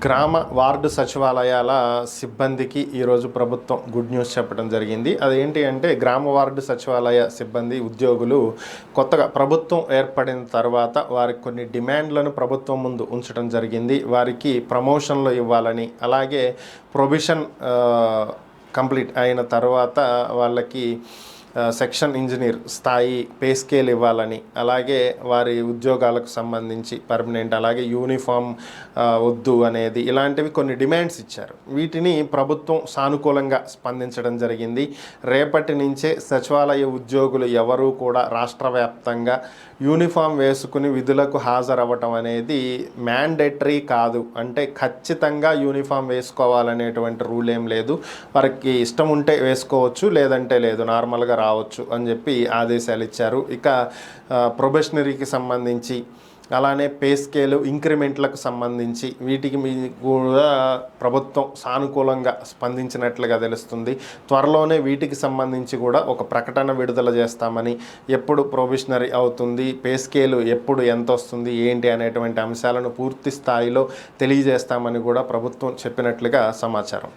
గ్రామ వార్డు సచివాలయాల సిబ్బందికి ఈరోజు ప్రభుత్వం గుడ్ న్యూస్ చెప్పడం జరిగింది. అదేంటి అంటే గ్రామ వార్డు సచివాలయ సిబ్బంది ఉద్యోగులు కొత్తగా ప్రభుత్వం ఏర్పడిన తర్వాత వారికి కొన్ని డిమాండ్లను ప్రభుత్వం ముందు ఉంచడం జరిగింది. వారికి ప్రమోషన్లు ఇవ్వాలని, అలాగే ప్రొబిషన్ కంప్లీట్ అయిన తర్వాత వాళ్ళకి సెక్షన్ ఇంజనీర్ స్థాయి పే స్కేల్ ఇవ్వాలని, అలాగే వారి ఉద్యోగాలకు సంబంధించి పర్మనెంట్, అలాగే యూనిఫామ్ వద్దు అనేది, ఇలాంటివి కొన్ని డిమాండ్స్ ఇచ్చారు. వీటిని ప్రభుత్వం సానుకూలంగా స్పందించడం జరిగింది. రేపటి నుంచే సచివాలయ ఉద్యోగులు ఎవరూ కూడా రాష్ట్ర వ్యాప్తంగా యూనిఫామ్ వేసుకుని విధులకు హాజరవ్వటం అనేది మ్యాండేటరీ కాదు. అంటే ఖచ్చితంగా యూనిఫామ్ వేసుకోవాలనేటువంటి రూల్ ఏం లేదు. వారికి ఇష్టం ఉంటే వేసుకోవచ్చు, లేదంటే లేదు, నార్మల్గా రావచ్చు అని చెప్పి ఆదేశాలు ఇచ్చారు. ఇక ప్రొబేషనరీకి సంబంధించి, అలానే పే స్కేలు, ఇంక్రిమెంట్లకు సంబంధించి వీటికి కూడా ప్రభుత్వం సానుకూలంగా స్పందించినట్లుగా తెలుస్తుంది. త్వరలోనే వీటికి సంబంధించి కూడా ఒక ప్రకటన విడుదల చేస్తామని, ఎప్పుడు ప్రొబేషనరీ అవుతుంది, పే స్కేలు ఎప్పుడు ఎంత వస్తుంది ఏంటి అనేటువంటి అంశాలను పూర్తి స్థాయిలో తెలియజేస్తామని కూడా ప్రభుత్వం చెప్పినట్లుగా సమాచారం.